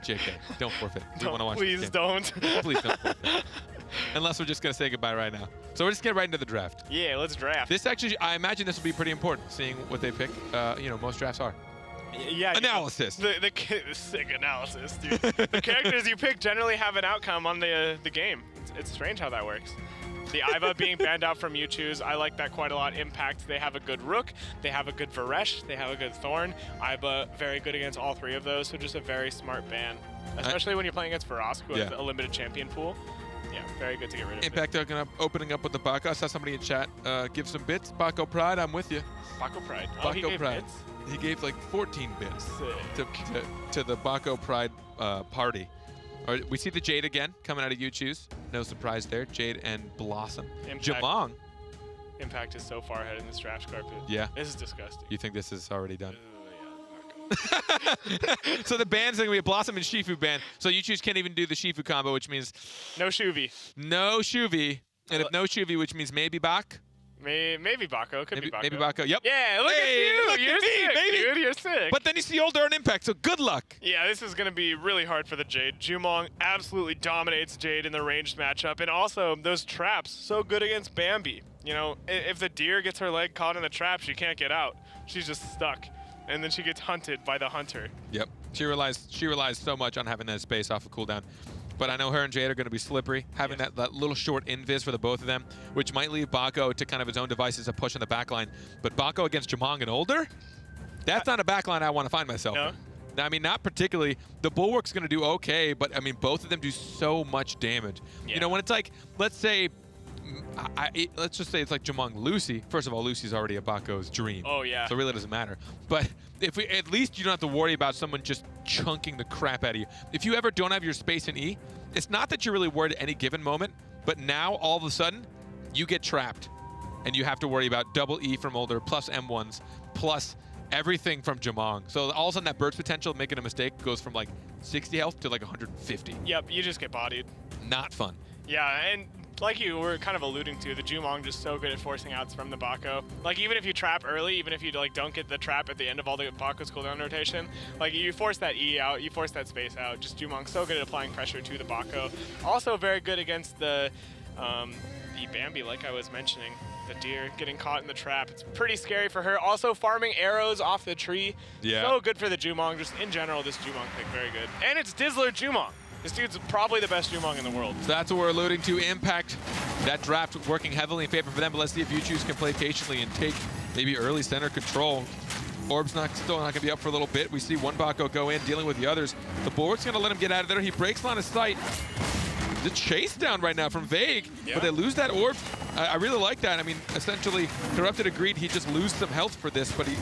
JK, don't forfeit. We want to watch Please this game. don't. Please don't forfeit. Unless we're just going to say goodbye right now. So we're just getting right into the draft. Yeah, let's draft. This actually, I imagine this will be pretty important, seeing what they pick. You know, most drafts are. Yeah. Analysis. The sick analysis, dude. The characters you pick generally have an outcome on the game. It's strange how that works. The Iva being banned out from You Choose, I like that quite a lot. Impact, they have a good Rook, they have a good Varesh, they have a good Thorn. Iva, very good against all three of those, so just a very smart ban. Especially when you're playing against Varosk, who has a limited champion pool. Yeah, very good to get rid of. Impact opening up with the Bako. I saw somebody in chat give some bits. Bako Pride, I'm with you. Bako Pride. Bako he gave Pride. bits? He gave like 14 bits Sick. to the Bako Pride party. We see the Jade again coming out of You Choose. No surprise there. Jade and Blossom. Jamong. Impact is so far ahead in this draft carpet. Yeah. This is disgusting. You think this is already done? Yeah, So the ban's going to be a Blossom and Shifu ban. So You Choose can't even do the Shifu combo, which means no Shuvi. no Shuvi. And if no Shuvi, which means maybe Bak. Maybe Bako. Could be Bako. Maybe Bako. Yep. Yeah, look Hey, at you. look You're at me, sick, baby. dude. You're sick. But then you see older and Impact, so good luck. Yeah, this is going to be really hard for the Jade. Jumong absolutely dominates Jade in the ranged matchup. And also, those traps, so good against Bambi. You know, if the deer gets her leg caught in the trap, she can't get out. She's just stuck. And then she gets hunted by the hunter. Yep. She relies so much on having that space off of cooldown. But I know her and Jade are going to be slippery, having that little short invis for the both of them, which might leave Bako to kind of his own devices to push in the backline. But Bako against Jamong and Older? That's not a backline I want to find myself in. I mean, not particularly. The Bulwark's going to do okay, but I mean, both of them do so much damage. Yeah. You know, when it's like, let's say, let's just say it's like Jamong Lucy. First of all, Lucy's already a Bako's dream. Oh, yeah. So it really doesn't matter. But if at least you don't have to worry about someone just chunking the crap out of you. If you ever don't have your space in E, it's not that you're really worried at any given moment, but now all of a sudden you get trapped and you have to worry about double E from Older plus M1s plus everything from Jamong. So all of a sudden that burst potential of making a mistake goes from like 60 health to like 150. Yep, you just get bodied. Not fun. Yeah, and like you were kind of alluding to, the Jumong just so good at forcing outs from the Bako. Like, even if you trap early, even if you like don't get the trap at the end of all the Bako's cooldown rotation, like you force that E out, you force that space out. Just Jumong so good at applying pressure to the Bako. Also very good against the Bambi, like I was mentioning. The deer getting caught in the trap. It's pretty scary for her. Also farming arrows off the tree. Yeah. So good for the Jumong. Just in general, this Jumong pick, very good. And it's Dizzler Jumong. This dude's probably the best Jumong in the world. So that's what we're alluding to. Impact, that draft working heavily in favor for them, but let's see if You Choose can play patiently and take maybe early center control. Orb's still not going to be up for a little bit. We see one Bako go in, dealing with the others. The Bulwark's going to let him get out of there. He breaks line of sight. The chase down right now from Vague, but they lose that Orb. I really like that. I mean, essentially, Corrupted agreed he'd just lose some health for this, but he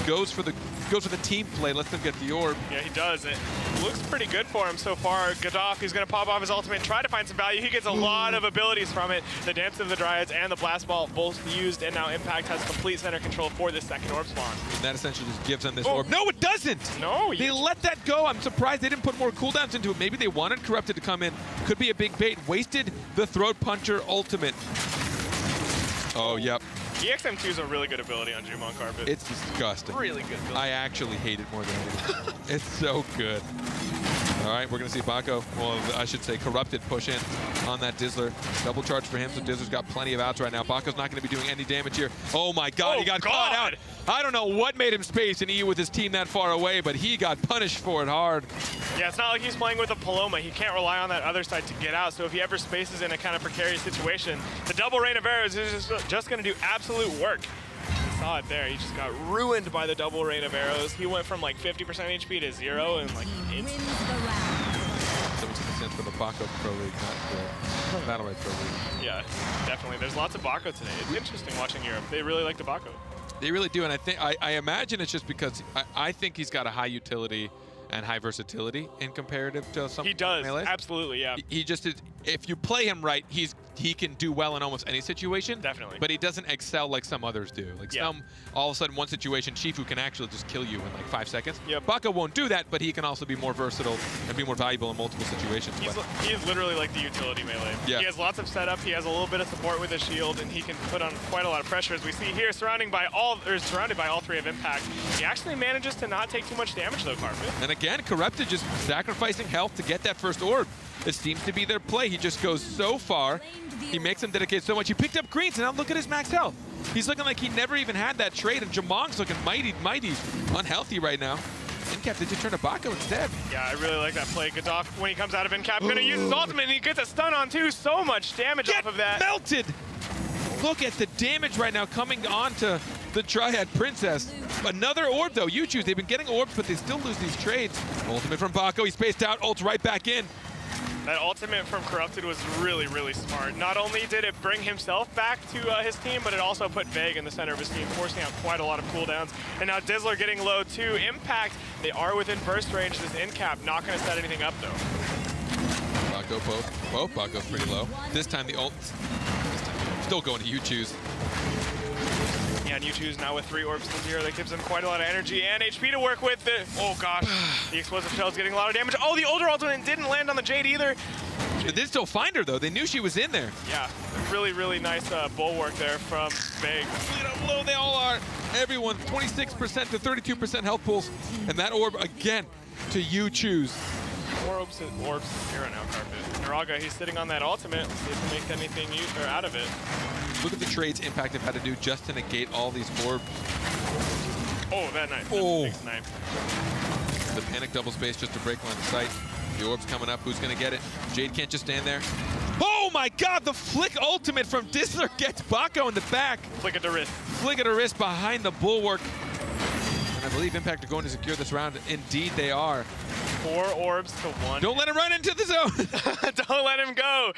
goes for the team play, lets them get the Orb. Yeah, he does. It looks pretty good for him so far. Gaddafi, he's going to pop off his ultimate and try to find some value. He gets a lot of abilities from it. The Dance of the Dryads and the Blast Ball both used, and now Impact has complete center control for this second Orb spawn. And that essentially just gives them this Orb. No, it doesn't! No, they let that go. I'm surprised they didn't put more cooldowns into it. Maybe they wanted Corrupted to come in. Could be a big bait. Wasted the Throat Puncher ultimate. Oh, yep. EXM2 is a really good ability on Jumong Carpet. It's disgusting. Really good ability. I actually hate it more than anything. It's so good. All right, we're going to see Bako, well, I should say Corrupted, push in on that Dizzler. Double charge for him, so Dizzler's got plenty of outs right now. Bako's not going to be doing any damage here. Oh my God, he got caught out. I don't know what made him space and E with his team that far away, but he got punished for it hard. Yeah, it's not like he's playing with a Paloma. He can't rely on that other side to get out, so if he ever spaces in a kind of precarious situation, the double rain of arrows is just going to do absolute work. You saw it there. He just got ruined by the double rain of arrows. He went from like 50% HP to 0 and like instantly. So which makes sense for the Bako Pro League, not the Battlerite Pro League. Yeah, definitely. There's lots of Bako today. It's interesting watching Europe. They really like the Bako. They really do, and I imagine it's just because I think he's got a high utility and high versatility in comparative to some He does, melees. absolutely, yeah. He just is, if you play him right, he he can do well in almost any situation. Definitely. But he doesn't excel like some others do. Like some, all of a sudden, one situation, Shifu can actually just kill you in like 5 seconds. Yep. Baka won't do that, but he can also be more versatile and be more valuable in multiple situations. He's literally like the utility melee. Yeah. He has lots of setup. He has a little bit of support with his shield, and he can put on quite a lot of pressure, as we see here, surrounded by all 3 of Impact. He actually manages to not take too much damage, though, Carpet. And again, Corrupted just sacrificing health to get that first orb. It seems to be their play. He just goes so far. He makes them dedicate so much. He picked up greens, and now look at his max health. He's looking like he never even had that trade, and Jamong's looking mighty unhealthy right now. Incap did you turn to Bako instead. Yeah, I really like that play. Godolph, when he comes out of Incap, gonna use his ultimate, and he gets a stun on too. So much damage off of that. Melted! Look at the damage right now coming onto the Triad Princess. Another orb though, you choose. They've been getting orbs, but they still lose these trades. Ultimate from Bako, he spaced out, ults right back in. That ultimate from Corrupted was really, really smart. Not only did it bring himself back to his team, but it also put Vague in the center of his team, forcing out quite a lot of cooldowns. And now Dizzler getting low too. Impact, they are within burst range. This Incap not going to set anything up though. Bako both. Bako's pretty low. This time the ult. Still going to you choose. Yeah, and U2's now with 3 orbs to 0. That gives him quite a lot of energy and HP to work with. Oh gosh, the explosive shell's getting a lot of damage. Oh, the older ultimate didn't land on the Jade either. They did still find her though. They knew she was in there. Yeah, really, really nice bulwark there from Vague. Look at how low they all are. Everyone, 26% to 32% health pools. And that orb again to you choose. 4 orbs to 0 now, Carpet. Naraga, he's sitting on that ultimate. Let's see if he makes anything out of it. Look at the trades Impact have had to do just to negate all these orbs. Oh, that knife. Oh. Nice knife. The panic double space just to break line of sight. The orb's coming up. Who's going to get it? Jade can't just stand there. Oh my god, the flick ultimate from Dizzler gets Bako in the back. Flick of the wrist. Flick of the wrist behind the bulwark. And I believe Impact are going to secure this round. Indeed they are. 4 orbs to 1. Don't let him run into the zone. Don't let him go.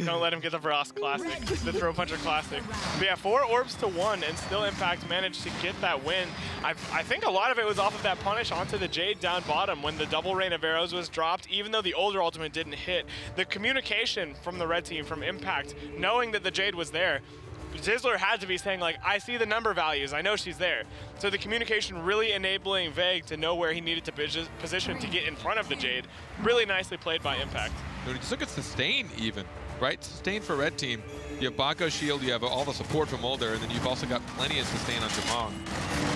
Don't let him get the Frost Classic, the Throw Puncher Classic. But yeah, 4 orbs to 1, and still Impact managed to get that win. I think a lot of it was off of that punish onto the Jade down bottom when the double rain of arrows was dropped, even though the older ultimate didn't hit. The communication from the red team, from Impact, knowing that the Jade was there, Dizzler had to be saying, like, I see the number values, I know she's there. So the communication really enabling Vague to know where he needed to position to get in front of the Jade. Really nicely played by Impact. Just look at sustain even, right? Sustain for red team. You have Bako's shield, you have all the support from Mulder, and then you've also got plenty of sustain on Jamong.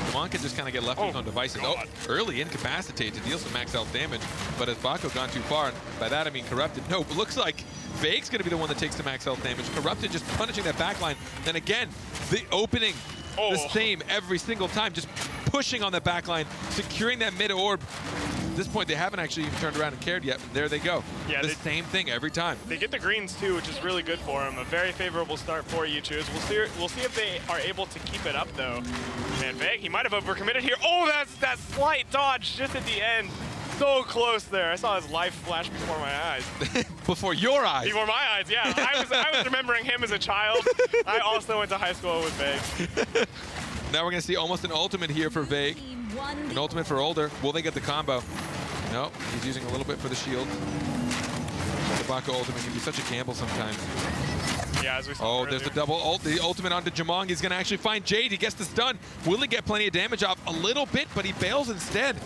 Jamong can just kind of get left with on devices. God. Oh, early incapacitate to deal some max health damage, but has Bako gone too far? And by that I mean Corrupted. No, but looks like Vague's going to be the one that takes the max health damage. Corrupted just punishing that backline. Then again, the opening, the same every single time, just pushing on the backline, securing that mid orb. At this point, they haven't actually even turned around and cared yet. There they go. Yeah, the same thing every time. They get the greens too, which is really good for them. A very favorable start for you choose. We'll see if they are able to keep it up though. Man, Vague, he might have overcommitted here. Oh, that's that slight dodge just at the end. So close there. I saw his life flash before my eyes. Before your eyes? Before my eyes, yeah. I was remembering him as a child. I also went to high school with Vague. Now we're going to see almost an ultimate here for Vague. An ultimate for Older. Will they get the combo? No, he's using a little bit for the shield. The Bako ultimate can be such a gamble sometimes. Yeah, as we saw earlier. There's the double ult, the ultimate onto Jamong. He's going to actually find Jade. He gets the stun. Will he get plenty of damage off? A little bit, but he bails instead.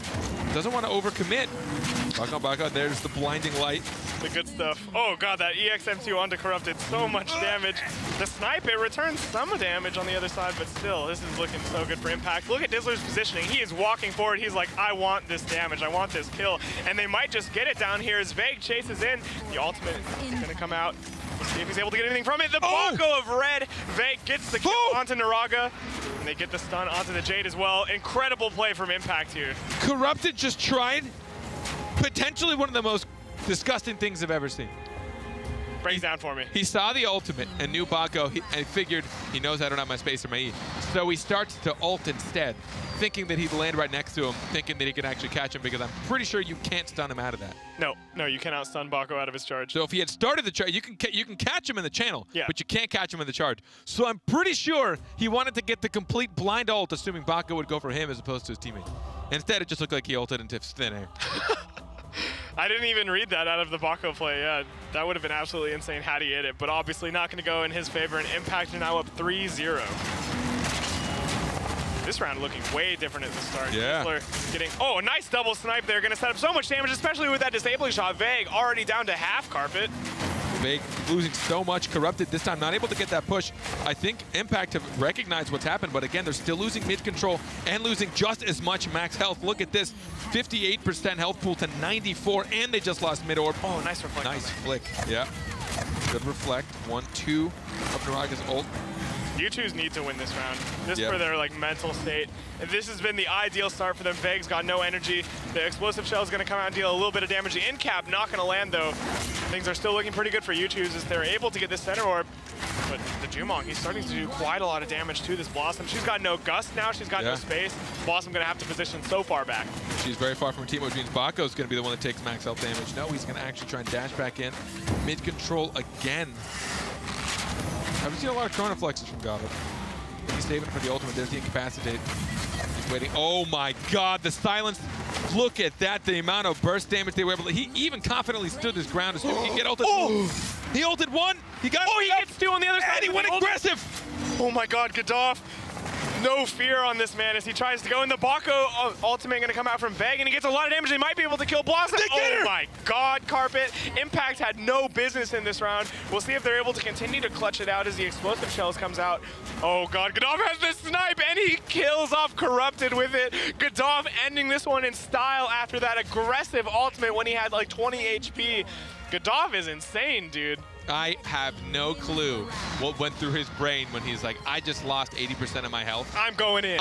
Doesn't want to overcommit. Bako, there's the blinding light. The good stuff. Oh god, that EXM2 onto Corrupted. So much damage. The snipe, it returns some damage on the other side, but still, this is looking so good for Impact. Look at Dizzler's positioning. He is walking forward. He's like, I want this damage. I want this kill. And they might just get it down here as Vague chases in. The ultimate is going to come out. Let's see if he's able to get anything from it. The Bako of red. Vague gets the kill onto Naraga. And they get the stun onto the Jade as well. Incredible play from Impact here. Corrupted just tried potentially one of the most disgusting things I've ever seen. Breaks down for me. He saw the ultimate and knew Bako, and figured he knows I don't have my space or my E. So he starts to ult instead, thinking that he'd land right next to him, thinking that he could actually catch him, because I'm pretty sure you can't stun him out of that. No, you cannot stun Bako out of his charge. So if he had started the charge, you can catch him in the channel, yeah, but you can't catch him in the charge. So I'm pretty sure he wanted to get the complete blind ult, assuming Bako would go for him as opposed to his teammate. Instead, it just looked like he ulted into thin air. I didn't even read that out of the Bako play. Yeah, that would have been absolutely insane had he hit it, but obviously not going to go in his favor, and Impact are now up 3-0. This round looking way different at the start. Yeah. Getting, oh, a nice double snipe there. Going to set up so much damage, especially with that disabling shot. Vague already down to half carpet. Vague losing so much. Corrupted this time, not able to get that push. I think Impact have recognized what's happened, but again, they're still losing mid control and losing just as much max health. Look at this, 58% health pool to 94, and they just lost mid orb. Oh, nice reflect. Nice flick, yeah. Good reflect. 1-2 of Naraga's ult. U2s need to win this round, just Yep. for their mental state. And this has been the ideal start for them. Vague's got no energy. The explosive shell is going to come out and deal a little bit of damage. The in cap not going to land though. Things are still looking pretty good for U2s as they're able to get this center orb. But the Jumong, he's starting to do quite a lot of damage to this Blossom. She's got no gust now. She's got no space. Blossom going to have to position so far back. She's very far from her team, which means Bako's going to be the one that takes max health damage. No, he's going to actually try and dash back in. Mid control again. Haven't seen a lot of Chrono Flexes from Goblin. He's saving for the ultimate. There's the incapacitate. He's waiting. Oh my god, the silence. Look at that, the amount of burst damage they were able to. He even confidently stood his ground. He can get ulted. Oh! He ulted one. He got. Oh, he gets two on the other side. And he went aggressive. Oh my god, Gaddafi. No fear on this man as he tries to go in. The Bako ultimate going to come out from Vague, and he gets a lot of damage. He might be able to kill Blossom. Oh my god, Carpet. Impact had no business in this round. We'll see if they're able to continue to clutch it out as the explosive shells comes out. Oh god, Gaddafi has this snipe, and he kills off Corrupted with it. Gaddafi ending this one in style after that aggressive ultimate when he had like 20 HP. Gaddafi is insane, dude. I have no clue what went through his brain when he's like, I just lost 80% of my health. I'm going in.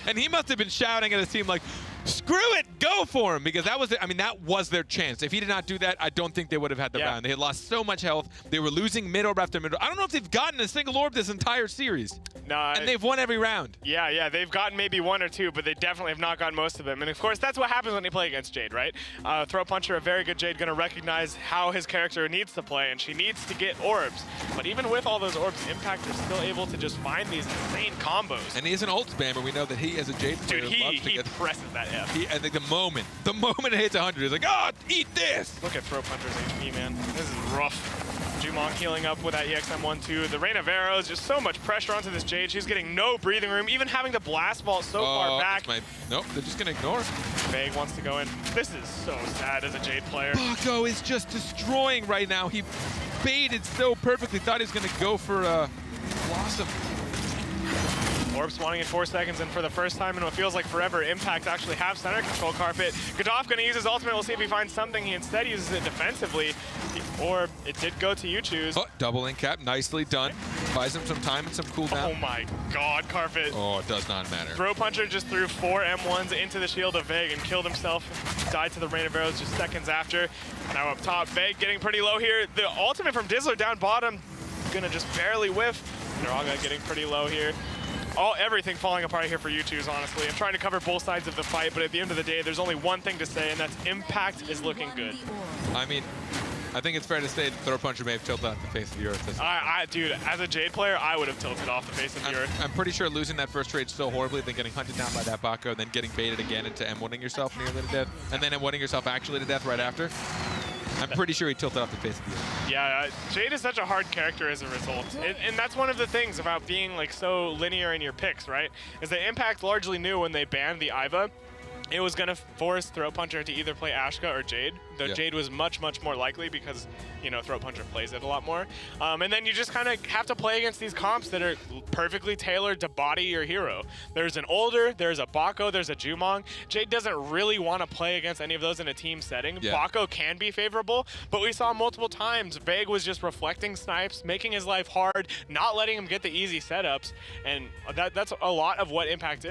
And he must have been shouting at his team like, screw it, go for him, because that was, that was their chance. If he did not do that, I don't think they would have had the round. They had lost so much health. They were losing mid orb after mid orb. I don't know if they've gotten a single orb this entire series. No, and they've won every round. Yeah, they've gotten maybe one or two, but they definitely have not gotten most of them. And of course, that's what happens when they play against Jade, right? Throw Puncher, a very good Jade, gonna recognize how his character needs to play, and she needs to get orbs. But even with all those orbs, Impact is still able to just find these insane combos. And he's an ult spammer. We know that he, as a Jade player, dude, he presses that F. I think the moment it hits 100, he's like, oh, eat this! Look at Throw Puncher's HP, man. This is rough. Jumong healing up with that EXM1-2. The Rain of Arrows, just so much pressure onto this Jade. She's getting no breathing room, even having the Blast Vault so far back. Nope, they're just going to ignore. Vague wants to go in. This is so sad as a Jade player. Bako is just destroying right now. He baited so perfectly, thought he was going to go for Blossom. Orb spawning in 4 seconds, and for the first time in what feels like forever, Impact actually have center control Carpet. Gaddafi gonna use his ultimate. We'll see if he finds something. He instead uses it defensively. Or it did go to U2s. Oh, double in cap, nicely done. Buys him some time and some cooldown. Oh my god, Carpet. Oh, it does not matter. Throw Puncher just threw 4 M1s into the shield of Vague and killed himself. Died to the Rain of Arrows just seconds after. Now up top, Vague getting pretty low here. The ultimate from Dizzler down bottom, gonna just barely whiff. Naraga getting pretty low here. Everything falling apart here for U2s, honestly. I'm trying to cover both sides of the fight, but at the end of the day, there's only one thing to say, and that's Impact is looking good. I think it's fair to say that Throw Puncher may have tilted off the face of the earth. Dude, as a Jade player, I would have tilted off the face of the earth. I'm pretty sure losing that first trade so horribly, then getting hunted down by that Bako, then getting baited again into M1ing yourself nearly to death, and then M1ing yourself actually to death right after. I'm pretty sure he tilted off the face of the earth. Yeah, Jade is such a hard character as a result. And that's one of the things about being like so linear in your picks, right? Is that Impact largely knew when they banned the Iva, it was going to force Throw Puncher to either play Ashka or Jade, though Jade was much, much more likely because, Throw Puncher plays it a lot more. And then you just kind of have to play against these comps that are perfectly tailored to body your hero. There's an Older, there's a Bako, there's a Jumong. Jade doesn't really want to play against any of those in a team setting. Bako can be favorable, but we saw multiple times Vague was just reflecting snipes, making his life hard, not letting him get the easy setups, and that's a lot of what Impact is.